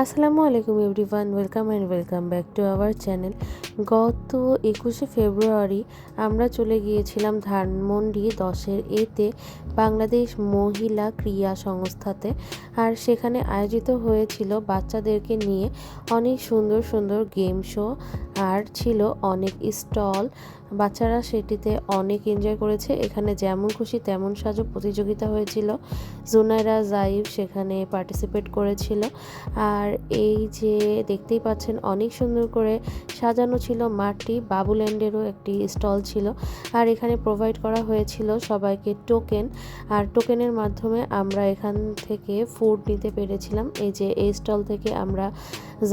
আসসালামু আলাইকুম everyone, welcome back to our channel. গত 21শে ফেব্রুয়ারি আমরা চলে গিয়েছিলাম ধানমন্ডি 10-এর এতে বাংলাদেশ মহিলা ক্রীড়া সংস্থাতে। আর সেখানে আয়োজিত হয়েছিল বাচ্চাদেরকে নিয়ে অনেক সুন্দর সুন্দর গেম শো, আর ছিল অনেক স্টল। বাচ্চারা সেটিতে অনেক এনজয় করেছে। এখানে যেমন খুশি তেমন সাজো প্রতিযোগিতা হয়েছিল। জুনাইরা জাইব সেখানে পার্টিসিপেট করেছিল। আর এই যে দেখতেই পাচ্ছেন অনেক সুন্দর করে সাজানো ছিল মাঠটি। বাবুল্যান্ডেরও একটি স্টল ছিল। আর এখানে প্রোভাইড করা হয়েছিল সবাইকে টোকেন, আর টোকেনের মাধ্যমে আমরা এখান থেকে ফুড নিতে পেরেছিলাম। এই যে এই স্টল থেকে আমরা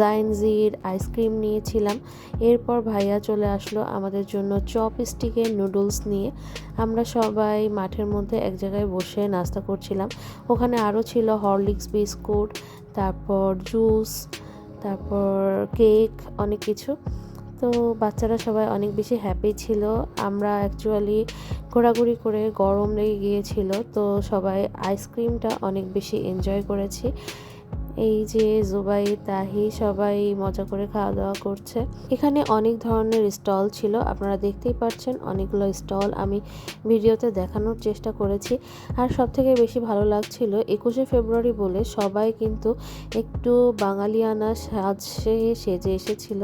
জাইনজির আইসক্রিম নিয়েছিলাম। এরপর ভাইয়া চলে আসলো আমাদের জন্য চপস্টিকের নুডলস নিয়ে। আমরা সবাই মাঠের মধ্যে এক জায়গায় বসে নাস্তা করছিলাম। ওখানে আরও ছিল হরলিক্স বিস্কুট, তারপর জুস, তারপর কেক, অনেক কিছু। তো বাচ্চারা সবাই অনেক বেশি হ্যাপি ছিল। আমরা অ্যাকচুয়ালি ঘোরাঘুরি করে গরম লেগে গিয়েছিল, তো সবাই আইসক্রিমটা অনেক বেশি এনজয় করেছি। এই যে জুবাই, তাহি সবাই মজা করে খাওয়া দাওয়া করছে। এখানে অনেক ধরনের স্টল ছিল, আপনারা দেখতেই পাচ্ছেন অনেকগুলো স্টল আমি ভিডিওতে দেখানোর চেষ্টা করেছি। আর সবথেকে বেশি ভালো লাগছিল 21শে ফেব্রুয়ারি বলে সবাই কিন্তু একটু বাঙালিয়ানা সেজে এসেছিল।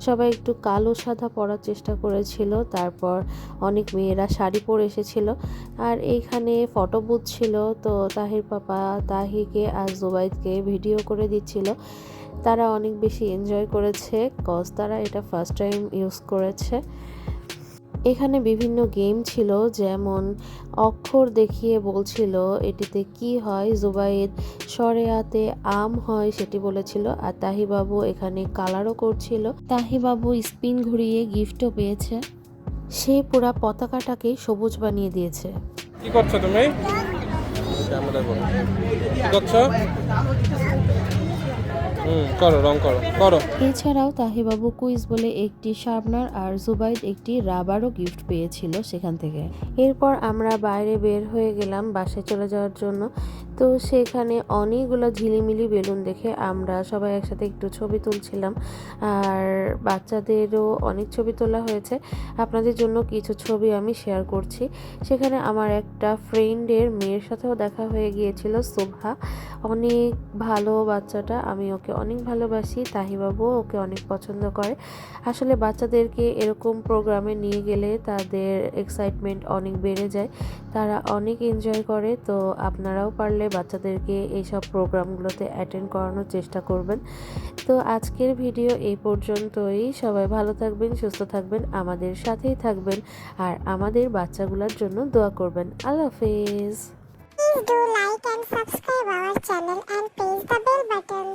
সবাই একটু কালো সাদা পরার চেষ্টা করেছিল। তারপর অনেক মেয়েরা শাড়ি পরে এসেছিল। আর এইখানে ফটো বুথ ছিল, তো তাহির পাপা তাহিকে আর জুবাইদকে ভিডিও করে দিচ্ছিল। তারা অনেক বেশি এনজয় করেছে, কজ তারা এটা ফার্স্ট টাইম ইউজ করেছে। এখানে বিভিন্ন গেম ছিল, যেমন অক্ষর দেখিয়ে বলছিল এটিতে কি হয়। জুবাইদ সরেয়াতে আম হয় সেটি বলেছিল, আর তাহিবাবু এখানে কালারও করছিল। তাহিবাবু স্পিন ঘুরিয়ে গিফটও পেয়েছে। সে পুরা পতাকাটাকে সবুজ বানিয়ে দিয়েছে। কি করছো তুমি? কি করছো? করো, রং করো করো। এছাড়াও তাহিবাবু কুইজ বলে একটি শার্পনার আর জুবাইদ একটি রাবারও গিফট পেয়েছিল সেখান থেকে। এরপর আমরা বাইরে বের হয়ে গেলাম বাসায় চলে যাওয়ার জন্য। তো সেখানে অনেকগুলো ঝিলিমিলি বেলুন দেখে আমরা সবাই একসাথে একটু ছবি তুলছিলাম। আর বাচ্চাদেরও অনেক ছবি তোলা হয়েছে। আপনাদের জন্য কিছু ছবি আমি শেয়ার করছি। সেখানে আমার একটা ফ্রেন্ডের মেয়ের সাথেও দেখা হয়ে গিয়েছিল, শোভা। অনেক ভালো বাচ্চাটা, আমি ওকে অনেক ভালোবাসি। তাহিবাবু ওকে অনেক পছন্দ করে। আসলে বাচ্চাদেরকে এরকম প্রোগ্রামে নিয়ে গেলে তাদের এক্সাইটমেন্ট অনেক বেড়ে যায়, তারা অনেক এনজয় করে। তো আপনারাও পারলে বাচ্চাদেরকে এইসব প্রোগ্রামগুলোতে অ্যাটেন্ড করানোর চেষ্টা করবেন। তো আজকের ভিডিও এই পর্যন্তই। সবাই ভালো থাকবেন, সুস্থ থাকবেন, আমাদের সাথেই থাকবেন, আর আমাদের বাচ্চাগুলোর জন্য দোয়া করবেন। আল্লাহ হাফেজ। Please do like and subscribe our channel and press the bell button.